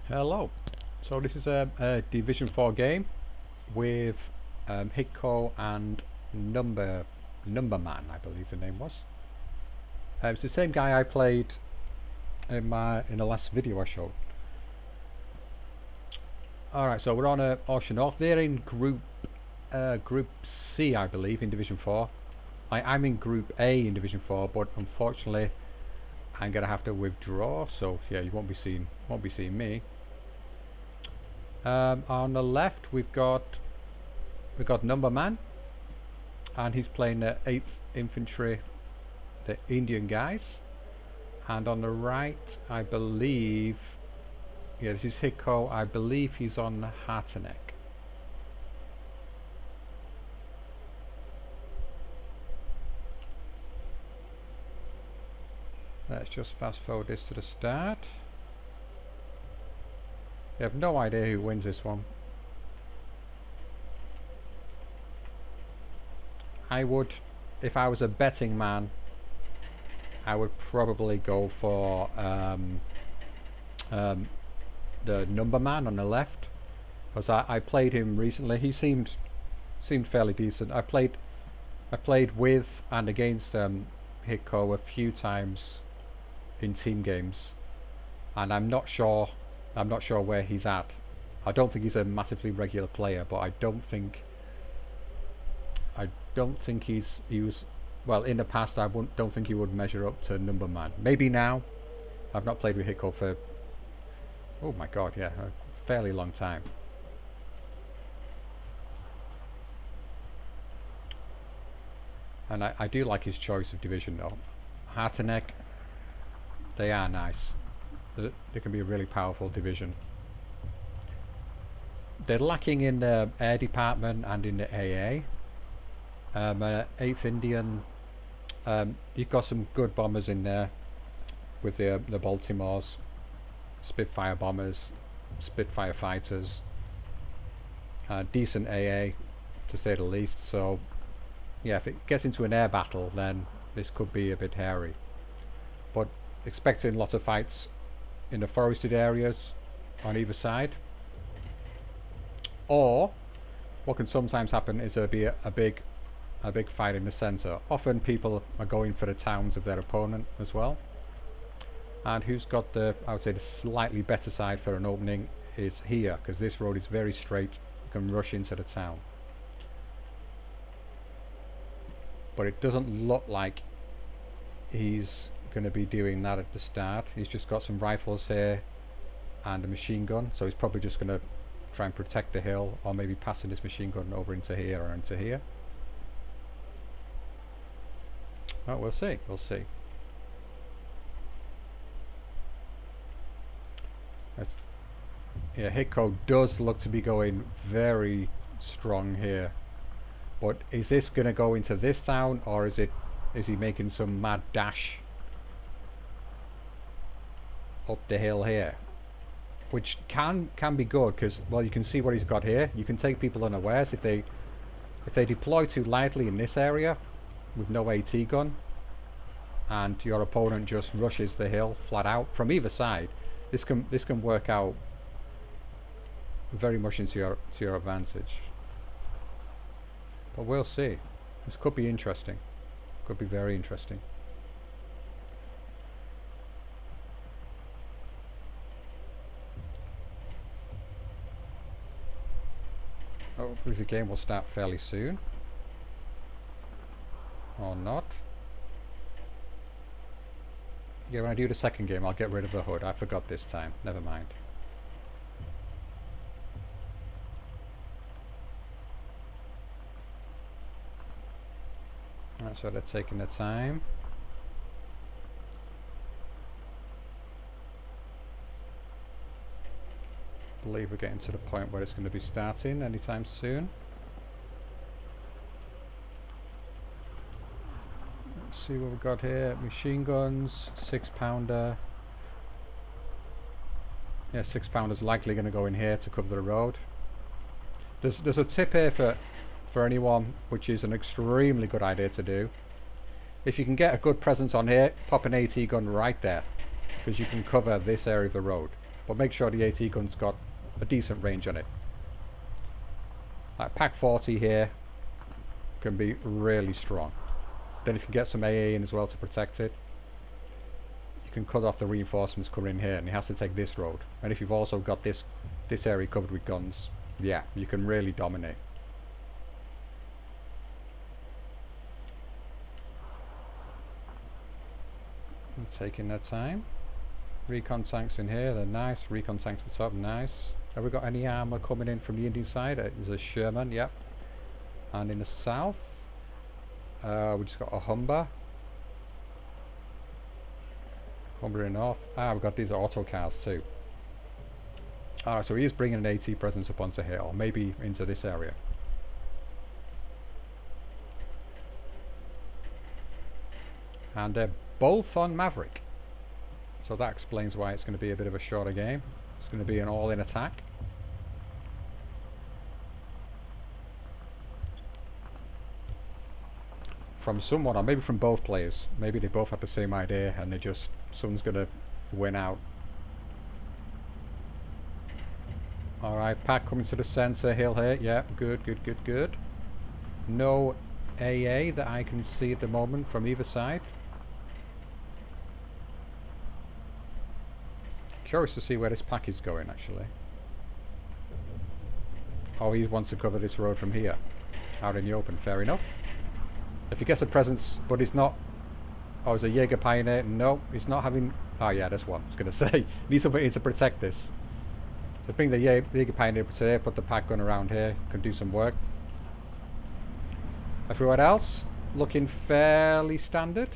Hello. So this is a Division 4 game with Hickco and Numberman, I believe the name was. It's the same guy I played in the last video I showed. All right, so we're on Ocean North. They're in Group C, I believe, in Division 4. I'm in Group A in Division 4, but unfortunately, I'm gonna have to withdraw. So yeah, you won't be seeing me. On the left we've got Numberman, and he's playing the 8th Infantry, the Indian guys. And on the right, I believe, yeah, this is Hickco. I believe he's on the Harteneck. Let's just fast forward this to the start. I have no idea who wins this one. I would, if I was a betting man, I would probably go for the Numberman on the left, because I played him recently. He seemed fairly decent. I played with and against Hickco a few times in team games, and I'm not sure where he's at. I don't think he's a massively regular player, but I don't think he was, well, in the past I don't think he would measure up to Numberman. Maybe now. I've not played with Hickco for, oh my god, yeah, a fairly long time. And I do like his choice of division though. Harteneck, they are nice. They can be a really powerful division. They're lacking in the air department and in the AA. 8th Indian, you've got some good bombers in there with the Baltimores, Spitfire bombers, Spitfire fighters, decent AA to say the least. So yeah, if it gets into an air battle, then this could be a bit hairy, but expecting lots of fights in the forested areas on either side. Or what can sometimes happen is there'll be a big fight in the center. Often people are going for the towns of their opponent as well. And who's got the, I would say, the slightly better side for an opening is here, because this road is very straight. You can rush into the town. But it doesn't look like he's going to be doing that at the start. He's just got some rifles here and a machine gun, so he's probably just going to try and protect the hill, or maybe passing his machine gun over into here or into here. Oh, we'll see. Yeah, Hickco does look to be going very strong here. But is this going to go into this town, or is he making some mad dash up the hill here? Which can be good, because, well, you can see what he's got here. You can take people unawares if they deploy too lightly in this area with no AT gun, and your opponent just rushes the hill flat out from either side. This can work out very much into your advantage. But we'll see. This could be interesting. Could be very interesting. Hopefully the game will start fairly soon. Or not. Yeah, when I do the second game I'll get rid of the hood. I forgot this time. Never mind. Alright, so they're taking their time. I believe we're getting to the point where it's going to be starting anytime soon. Let's see what we've got here. Machine guns, 6-pounder. Yeah, 6-pounder's likely going to go in here to cover the road. There's a tip here for anyone, which is an extremely good idea to do. If you can get a good presence on here, pop an AT gun right there, because you can cover this area of the road. but make sure the AT gun's got a decent range on it. Like Pack 40 here can be really strong. Then if you get some AA in as well to protect it, you can cut off the reinforcements coming in here, and he has to take this road. And if you've also got this area covered with guns, yeah, you can really dominate. Taking their time. Recon tanks in here, they're nice. Recon tanks at the top, nice. Have we got any armour coming in from the Indian side? There's a Sherman, yep. And in the south, we just got a Humber. Humber in the north. We've got these auto cars too. Alright, so he is bringing an AT presence up onto here, or maybe into this area. And they're both on Maverick. So that explains why it's going to be a bit of a shorter game. It's going to be an all-in attack. From someone, or maybe from both players. Maybe they both had the same idea and they just, someone's going to win out. Alright, Pack coming to the centre hill here. Yeah, good, good, good, good. No AA that I can see at the moment from either side. Curious to see where this Pack is going actually. Oh, he wants to cover this road from here. Out in the open, fair enough. If he gets a presence, but he's not... Oh, is a Jaeger Pioneer? No, he's not having... Oh yeah, this one, I was going to say. Needs somebody to protect this. So bring the Jaeger Pioneer to here, put the Pack gun around here, can do some work. Everywhere else, looking fairly standard.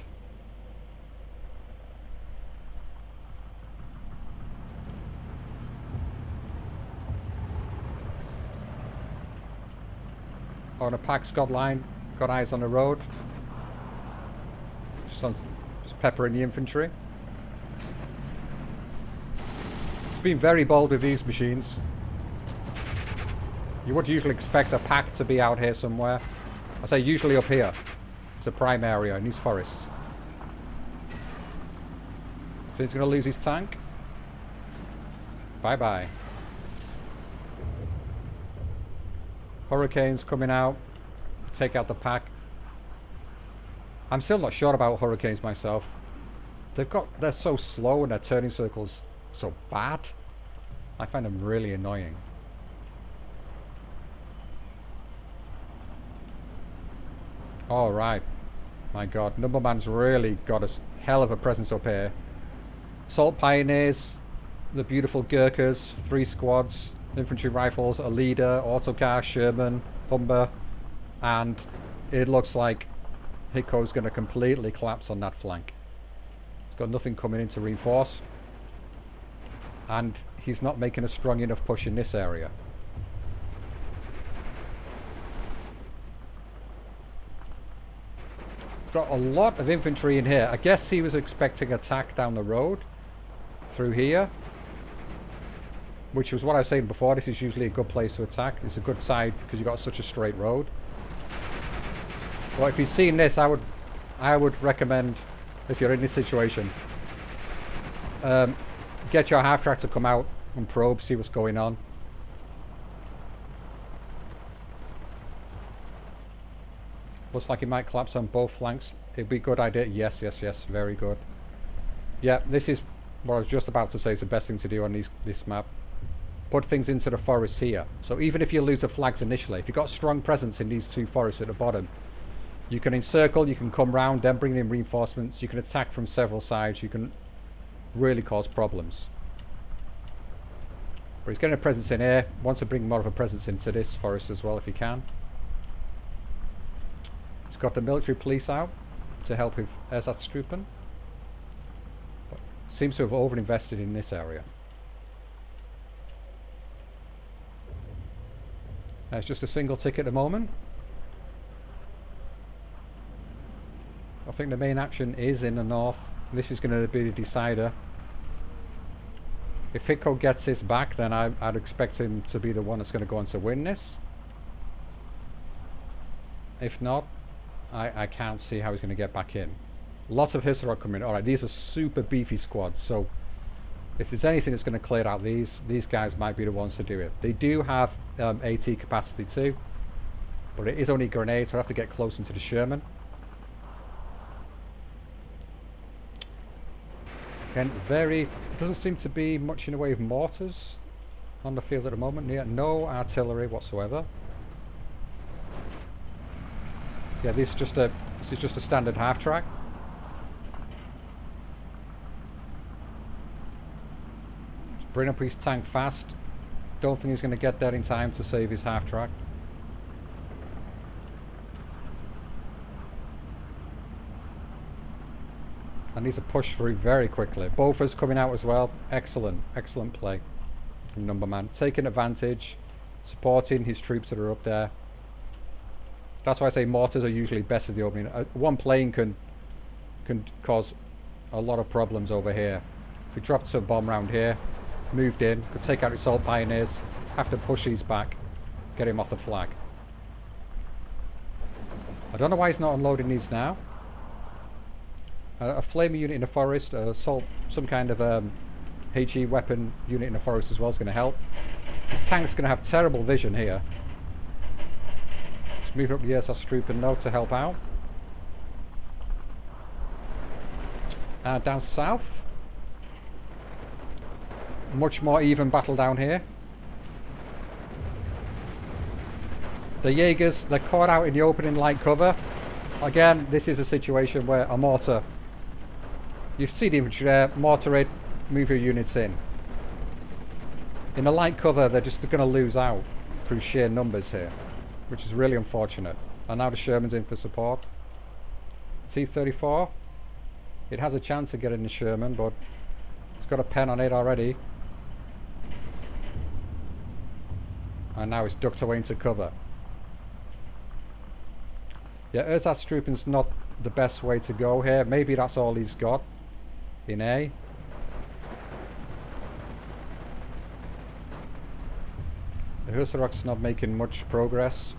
Oh, the Pack's got line, got eyes on the road. Just peppering the infantry. It's been very bold with these machines. You would usually expect a Pack to be out here somewhere. I say usually up here. It's a prime area in these forests. So he's going to lose his tank. Bye bye. Hurricanes coming out, take out the Pack. I'm still not sure about Hurricanes myself. They're so slow and their turning circles so bad. I find them really annoying. Alright. My god, Numberman's really got a hell of a presence up here. Assault Pioneers, the beautiful Gurkhas, 3 squads. Infantry rifles, a leader, autocar, Sherman, Humber, and it looks like Hickco's going to completely collapse on that flank. He's got nothing coming in to reinforce, and he's not making a strong enough push in this area. Got a lot of infantry in here. I guess he was expecting attack down the road through here, which was what I was saying before. This is usually a good place to attack. It's a good side because you've got such a straight road. Well, if you've seen this, I would recommend, if you're in this situation, get your half track to come out and probe, see what's going on. Looks like it might collapse on both flanks. It'd be a good idea. Yes, yes, yes, very good. Yeah, this is what I was just about to say is the best thing to do on this map. Put things into the forests here. So even if you lose the flags initially, if you've got strong presence in these 2 forests at the bottom, you can encircle, you can come round, then bring in reinforcements, you can attack from several sides, you can really cause problems. But he's getting a presence in here, wants to bring more of a presence into this forest as well if he can. He's got the military police out to help with Ersatztruppen. Seems to have over-invested in this area. It's just a single tick at the moment. I think the main action is in the north. This is going to be the decider. If Hickco gets his back, then I'd expect him to be the one that's going to go on to win this. If not, I can't see how he's going to get back in. Lots of Hissarok coming. Alright, these are super beefy squads, so If there's anything that's going to clear out these guys might be the ones to do it. They do have AT capacity too, but it is only grenades, so I have to get close into the Sherman. Again, doesn't seem to be much in the way of mortars on the field at the moment. Yeah, no artillery whatsoever. Yeah, this is just a standard half track. Just bring up his tank fast. Don't think he's going to get there in time to save his half track. I need to push through very quickly. Both of us coming out as well. Excellent, excellent play from number man. Taking advantage, supporting his troops that are up there. That's why I say mortars are usually best at the opening. One plane can cause a lot of problems over here. If we dropped a bomb round here, moved in, could take out assault pioneers, have to push these back, get him off the flag. I don't know why he's not unloading these now. A flaming unit in the forest, assault, some kind of HE weapon unit in the forest as well is going to help. This tank's going to have terrible vision here. Let's move up the SS Trooper now to help out. Down south, much more even battle down here. The Jaegers, they're caught out in the open in light cover. Again, this is a situation where a mortar, you see the infantry there, mortar it, move your units in. In the light cover, they're just going to lose out through sheer numbers here, which is really unfortunate. And now the Sherman's in for support. T-34, it has a chance of getting the Sherman, but it's got a pen on it already. And now it's ducked away into cover. Yeah, Ersatztruppen's not the best way to go here. Maybe that's all he's got in A. The Hussarok's not making much progress.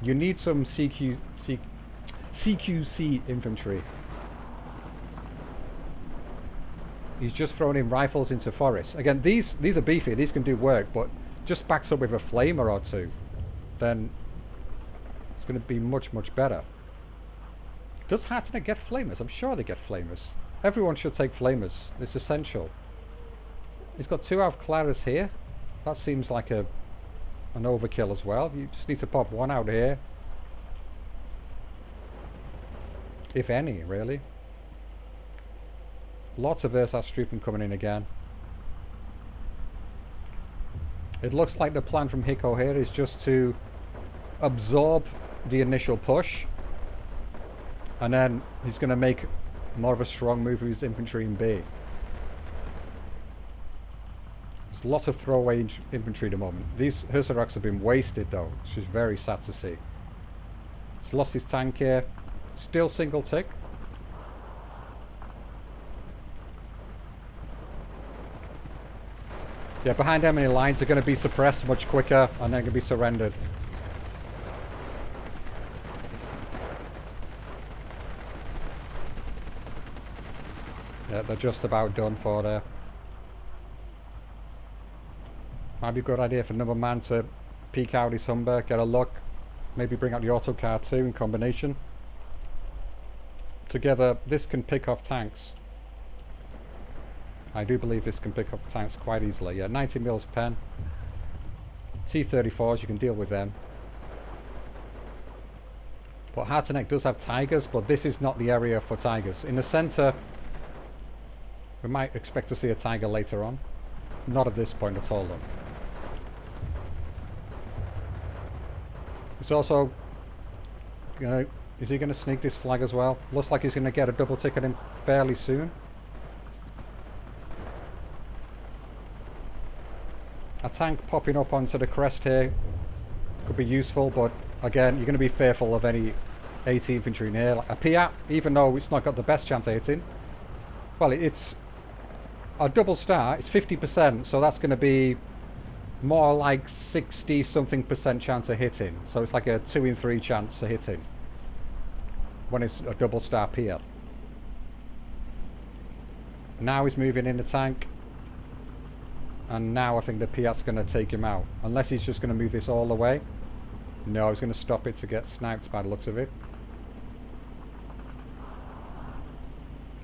You need some CQC infantry. He's just thrown in rifles into forests. Again, these are beefy, these can do work, but just backs up with a flamer or two, then it's going to be much, much better. Does Hartnett get flamers? I'm sure they get flamers. Everyone should take flamers. It's essential. He's got 2 out of Claras here. That seems like an overkill as well. You just need to pop 1 out here. If any, really. Lots of Ersatztruppen coming in again. It looks like the plan from Hickco here is just to absorb the initial push, and then he's going to make more of a strong move with his infantry in B. There's lots of throwaway infantry at the moment. These Hussarocks have been wasted though, which is very sad to see. He's lost his tank here. Still single tick. Yeah, behind enemy lines are going to be suppressed much quicker and they're going to be surrendered. Yeah, they're just about done for there. Might be a good idea for number man to peek out his Humber, get a look, maybe bring out the autocar too in combination. Together, this can pick off tanks. I do believe this can pick up tanks quite easily. Yeah, 90 mils pen. T-34s, you can deal with them. But Hartnett does have Tigers, but this is not the area for Tigers. In the centre, we might expect to see a Tiger later on. Not at this point at all though. It's also, is he going to sneak this flag as well? Looks like he's going to get a double ticket in fairly soon. A tank popping up onto the crest here could be useful, but again, you're going to be fearful of any AT infantry in here. Like a Piat, even though it's not got the best chance of hitting, well, it's a double star, it's 50%, so that's going to be more like 60 something % chance of hitting. So it's like a 2 in 3 chance of hitting when it's a double star Piat. Now he's moving in the tank. And now I think the Piat's going to take him out. Unless he's just going to move this all the way. No, he's going to stop it to get sniped by the looks of it.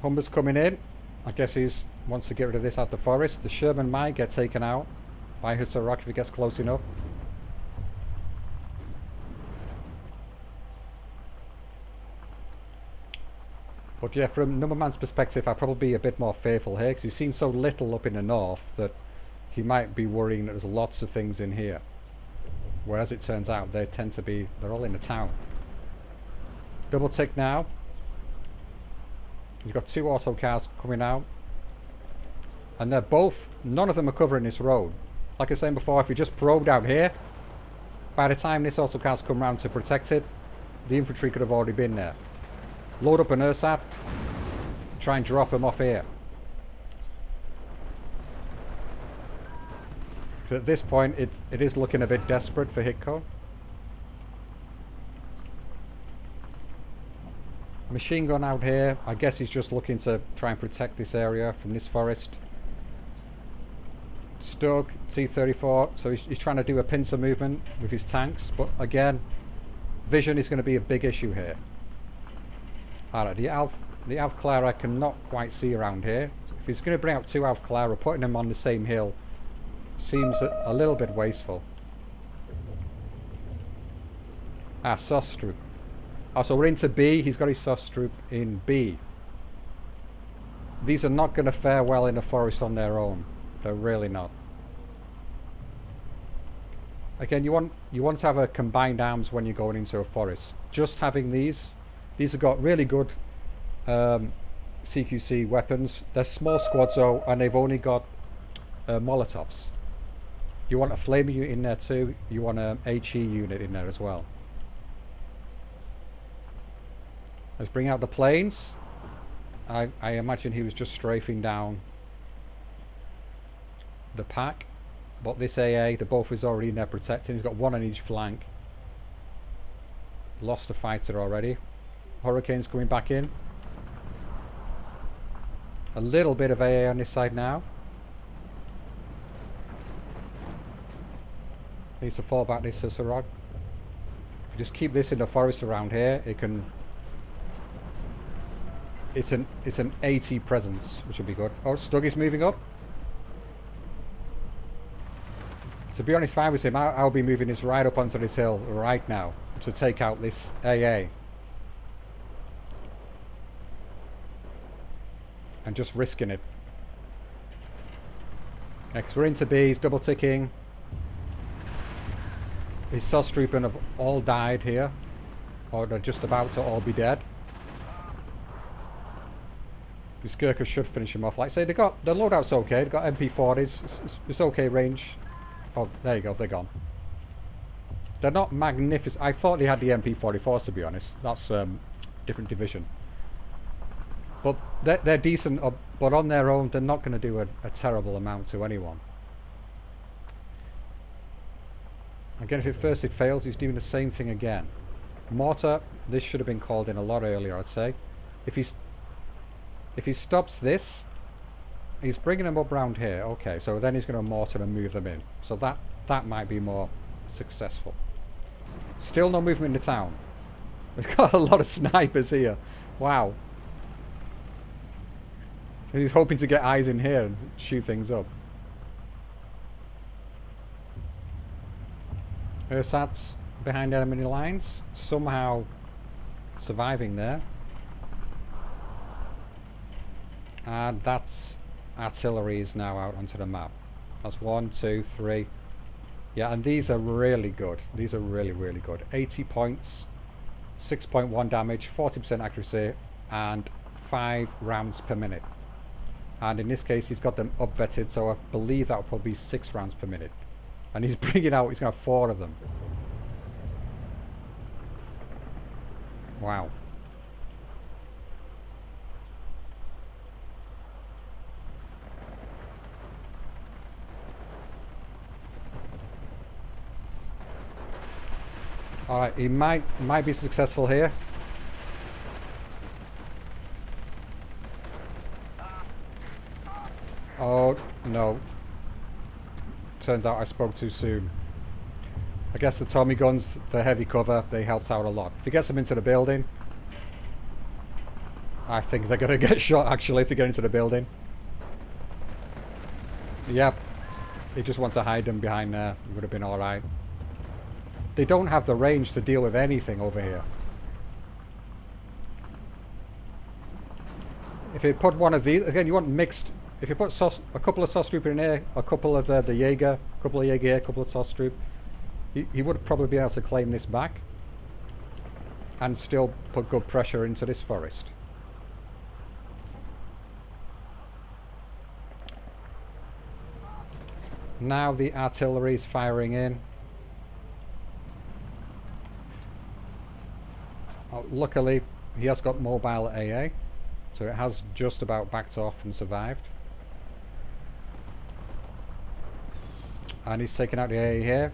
Humber's coming in. I guess he wants to get rid of this out the forest. The Sherman might get taken out by Hickco if he gets close enough. But yeah, from Numberman's perspective, I'd probably be a bit more fearful here, because he's seen so little up in the north that he might be worrying that there's lots of things in here. Whereas it turns out they tend to be, they're all in the town. Double tick now. You've got 2 auto cars coming out. And they're both, none of them are covering this road. Like I was saying before, if you just probed out here, by the time this auto car's come round to protect it, the infantry could have already been there. Load up an ersat, try and drop them off here. But at this point, it is looking a bit desperate for Hickco. Machine gun out here. I guess he's just looking to try and protect this area from this forest. Stug, T-34, so he's trying to do a pincer movement with his tanks, but again, vision is going to be a big issue here. Alright, the Alf Clara I cannot quite see around here. If he's going to bring out 2 Alf Clara, putting them on the same hill seems a little bit wasteful. Sostrup. Oh, so we're into B. He's got his Sostrup in B. These are not going to fare well in the forest on their own. They're really not. Again, you want to have a combined arms when you're going into a forest. Just having these have got really good CQC weapons. They're small squads though, and they've only got Molotovs. You want a flamer unit in there too. You want an HE unit in there as well. Let's bring out the planes. I imagine he was just strafing down the pack, but this AA, the Bof is already in there protecting. He's got 1 on each flank. Lost a fighter already. Hurricane's coming back in. A little bit of AA on this side now. Needs to fall back this Hickco. If you just keep this in the forest around here, it can. It's an 80 presence, which would be good. Oh, Stug is moving up. To be honest, if I was him, I'll be moving this right up onto this hill right now to take out this AA. And just risking it. Next, we're into B, he's double ticking. His Sostrupen have all died here, or they're just about to all be dead. These Gurkhas should finish him off. Like I say, the loadout's okay, they've got MP40s, it's okay range. Oh, there you go, they're gone. They're not magnificent. I thought they had the MP44s, to be honest. That's different division. But they're decent, but on their own, they're not going to do a terrible amount to anyone. Again, if it fails, he's doing the same thing again. Mortar, this should have been called in a lot earlier, I'd say. If he stops this, he's bringing them up round here. Okay, so then he's going to mortar and move them in. So that might be more successful. Still no movement in the town. We've got a lot of snipers here. Wow. And he's hoping to get eyes in here and shoot things up. Ersatz behind enemy lines, somehow surviving there. And that's artillery is now out onto the map. That's 1, 2, 3. Yeah, and these are really good. These are really, really good. 80 points, 6.1 damage, 40% accuracy, and 5 rounds per minute. And in this case, he's got them up vetted, so I believe that will probably be 6 rounds per minute. And he's bringing out, he's going to have 4 of them. Wow. Alright, he might be successful here. Oh, no. turns out I spoke too soon. I guess the Tommy guns, the heavy cover, they helped out a lot. If he gets them into the building, I think they're going to get shot actually if they get into the building. Yep. He just wants to hide them behind there. It would have been alright. They don't have the range to deal with anything over here. If you put one of these, again, you want mixed. If you put a couple of SOS Trooper in here, a couple of the Jaeger, a couple of Jaeger here, a couple of SOS Troop, he would probably be able to claim this back and still put good pressure into this forest. Now the artillery is firing in. Oh, luckily, he has got mobile AA, so it has just about backed off and survived. And he's taking out the AA here.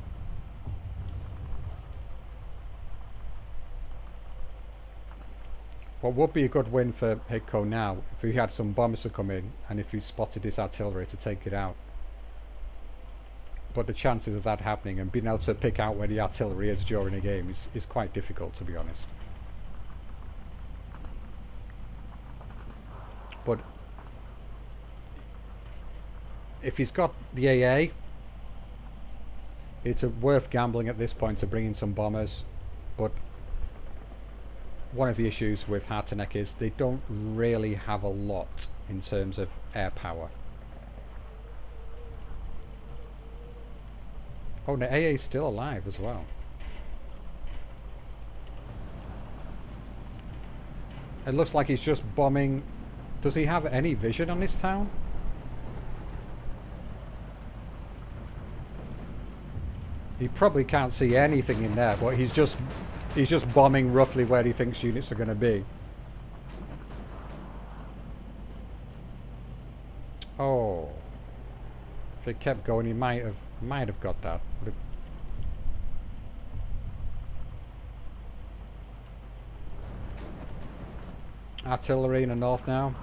What would be a good win for Hickco now, if he had some bombers to come in and if he spotted this artillery to take it out. But the chances of that happening and being able to pick out where the artillery is during a game is quite difficult, to be honest. But if he's got the AA, it's worth gambling at this point to bring in some bombers. But one of the issues with Harteneck is they don't really have a lot in terms of air power. Oh, the AA is still alive as well. It looks like he's just bombing. Does he have any vision on this town? He probably can't see anything in there, but he's just bombing roughly where he thinks units are going to be. Oh, if it kept going, he might have got that. Artillery in the north now.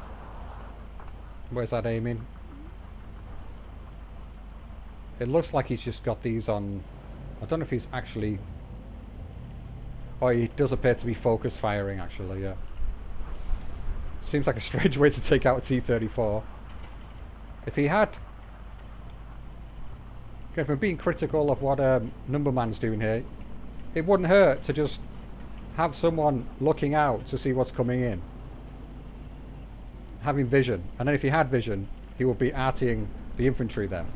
Where's that aiming? It looks like he's just got these on. I don't know if he's actually. Oh, he does appear to be focus firing actually, yeah. Seems like a strange way to take out a T-34. If he had... Okay, if I'm being critical of what Numberman's doing here, it wouldn't hurt to just have someone looking out to see what's coming in. Having vision. And then if he had vision, he would be artying the infantry then.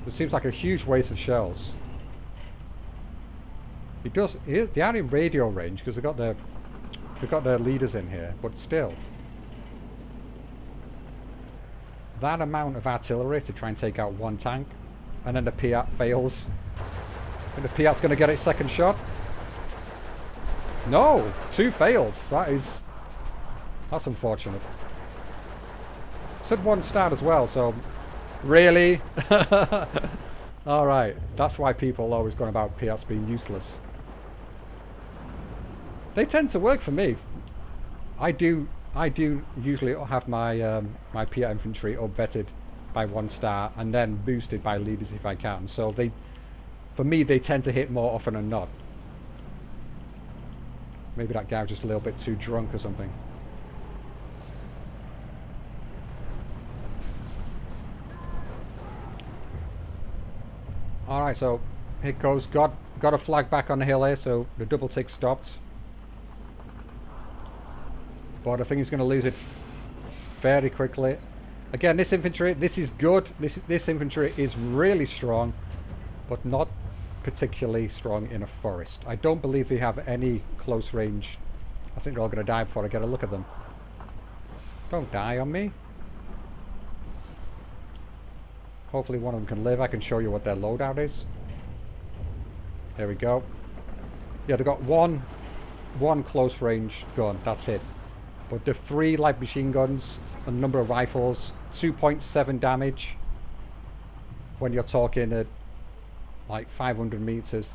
It seems like a huge waste of shells. They are in radio range because they've got their leaders in here, but still. That amount of artillery to try and take out one tank, and then the Piat fails. And the Piat's going to get its second shot. No! 2 fails. That's unfortunate. Said 1 start as well, so... Really? Alright, that's why people are always going about Piats being useless. They tend to work for me. I do usually have my my Piat infantry up-vetted by 1 star and then boosted by leaders if I can. So for me, they tend to hit more often than not. Maybe that guy was just a little bit too drunk or something. Alright, so Hickco's got a flag back on the hill here, so the double tick stopped. But I think he's going to lose it fairly quickly. Again, this infantry, this is good. This infantry is really strong, but not particularly strong in a forest. I don't believe they have any close range. I think they're all going to die before I get a look at them. Don't die on me. Hopefully one of them can live. I can show you what their loadout is. There we go. Yeah, they've got one close range gun. That's it. But the 3 light machine guns, a number of rifles, 2.7 damage. When you're talking at like 500 meters.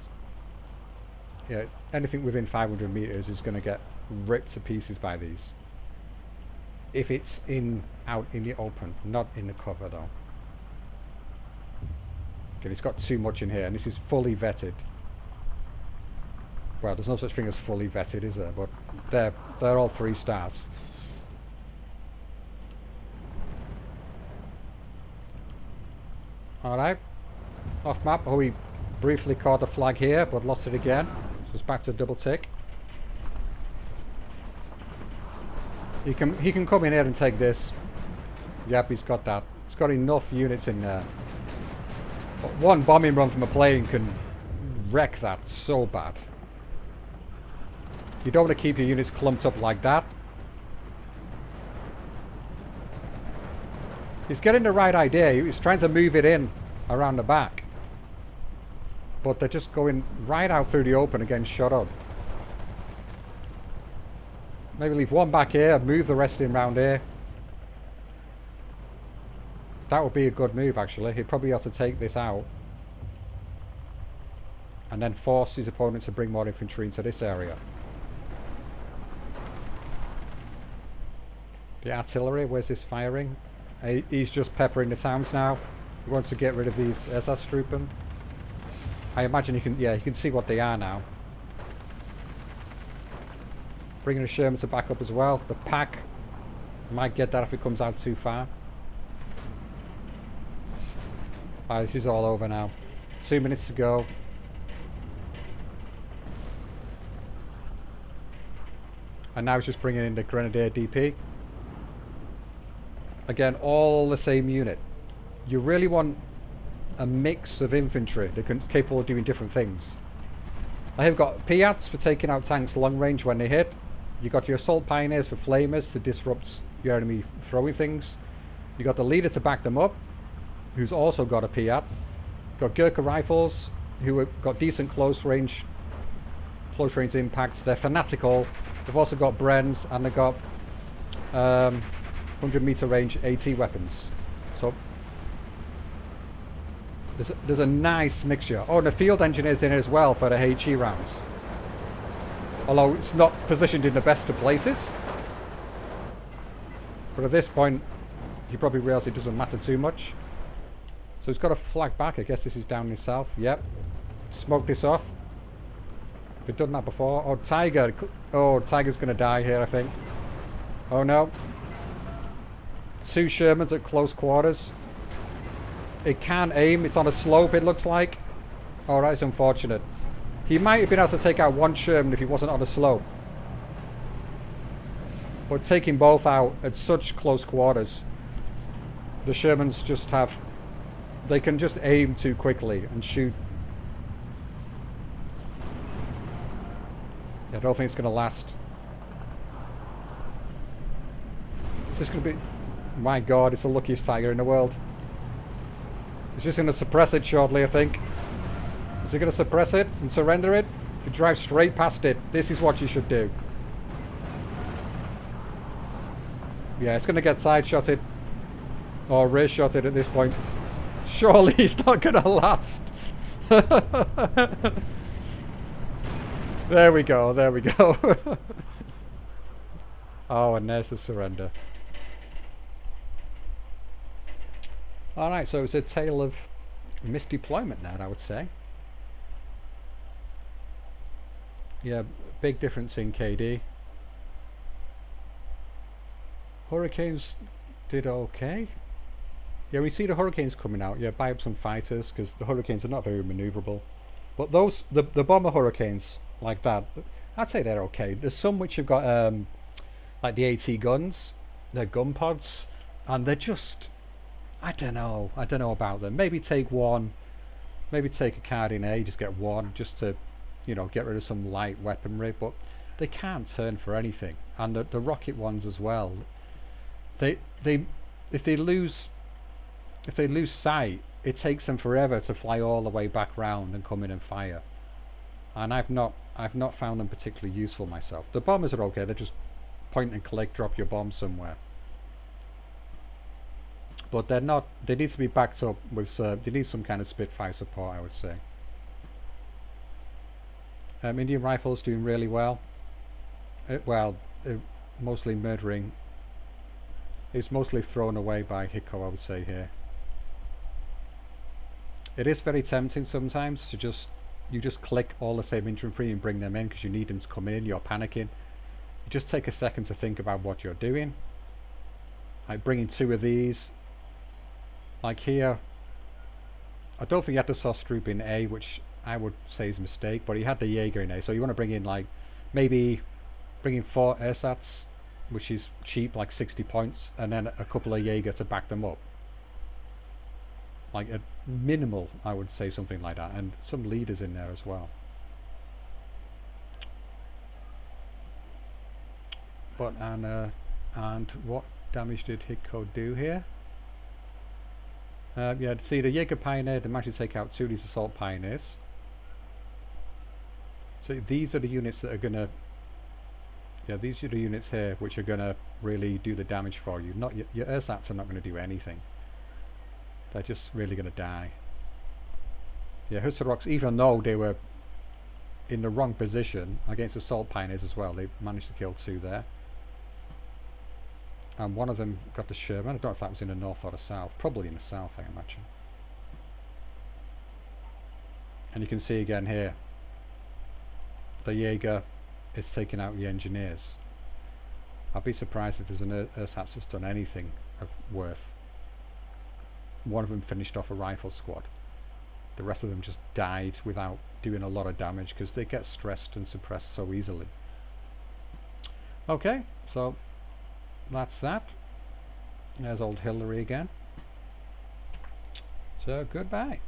Yeah, anything within 500 meters is going to get ripped to pieces by these. If it's out in the open, not in the cover though. Okay, it's got too much in here, and this is fully vetted. Well, there's no such thing as fully vetted, is there? But they're all 3 stars. Alright. Off map. Oh, we briefly caught the flag here, but lost it again. So it's back to double tick. He can come in here and take this. Yep, he's got that. He's got enough units in there. But one bombing run from a plane can wreck that so bad. You don't want to keep your units clumped up like that. He's getting the right idea. He's trying to move it in around the back. But they're just going right out through the open and getting shot up. Maybe leave one back here, move the rest in round here. That would be a good move, actually. He'd probably have to take this out. And then force his opponent to bring more infantry into this area. The artillery, where's this firing? He's just peppering the towns now. He wants to get rid of these SS-Truppen. I imagine he can see what they are now. Bringing the Sherman to back up as well. The pack might get that if it comes out too far. Alright, this is all over now. 2 minutes to go. And now it's just bringing in the Grenadier DP. Again, all the same unit. You really want a mix of infantry that can capable of doing different things. I have got Piats for taking out tanks long range when they hit. You got your assault pioneers for flamers to disrupt your enemy throwing things. You got the leader to back them up, who's also got a Piat. Got Gurkha rifles, who have got decent close range impacts. They're fanatical. They've also got Brens, and they've got 100-meter range AT weapons. So there's a nice mixture. Oh, and the field engineers in it as well for the HE rounds. Although it's not positioned in the best of places. But at this point, you probably realise it doesn't matter too much. So he's got a flag back. I guess this is down in the south. Yep. Smoke this off. We've done that before. Oh, Tiger. Oh, Tiger's going to die here, I think. Oh, no. 2 Shermans at close quarters. It can aim. It's on a slope, it looks like. Oh, that's unfortunate. He might have been able to take out 1 Sherman if he wasn't on a slope. But taking both out at such close quarters, the Shermans just have... They can just aim too quickly and shoot. I don't think it's going to last. It's just going to be... My god, it's the luckiest Tiger in the world. It's just going to suppress it shortly, I think. Is he going to suppress it and surrender it? If you drive straight past it, this is what you should do. Yeah, it's going to get side-shotted. Or rear-shotted at this point. Surely it's not going to last. There we go, there we go. Oh, and there's the surrender. Alright, so it's a tale of misdeployment now, I would say. Yeah, big difference in KD. Hurricanes did okay. Yeah, we see the Hurricanes coming out. Yeah, buy up some fighters, because the Hurricanes are not very maneuverable. But those, the bomber Hurricanes, like that, I'd say they're okay. There's some which have got, like the AT guns, they're gun pods, and they're just, I don't know about them. Maybe take one, maybe take a card in A, just get one, just to, you know, get rid of some light weaponry, but they can't turn for anything. And the rocket ones as well. If they lose sight, it takes them forever to fly all the way back round and come in and fire. And I've not found them particularly useful myself. The bombers are okay, they're just point and click, drop your bomb somewhere. But they're not, they need to be backed up with, they need some kind of Spitfire support, I would say. Indian Rifles doing really well. Mostly murdering. It's mostly thrown away by Hickco, I would say here. It is very tempting sometimes to you just click all the same infantry and bring them in because you need them to come in, you're panicking. You just take a second to think about what you're doing. Like bringing 2 of these. Like here, I don't think he had the Sauce Troop in A, which I would say is a mistake, but he had the Jaeger in A, so you want to bring in like, maybe bring in 4 ersatz, which is cheap, like 60 points, and then a couple of Jaeger to back them up. Like a minimal, I would say something like that, and some leaders in there as well. But and what damage did Hickco do here? Yeah, see the Jaeger Pioneer, they managed to take out 2 of these Assault Pioneers. So these are the units that are gonna, yeah, these are the units here which are gonna really do the damage for you. Not your ersatz are not going to do anything. They're just really going to die. Yeah, Hussaroks, even though they were in the wrong position against Assault Pioneers as well, they managed to kill 2 there. And one of them got the Sherman. I don't know if that was in the north or the south. Probably in the south, I imagine. And you can see again here, the Jaeger is taking out the engineers. I'd be surprised if there's an ersatz that's done anything of worth. One of them finished off a rifle squad. The rest of them just died without doing a lot of damage because they get stressed and suppressed so easily. Okay, so that's that. There's old Hillary again. So goodbye.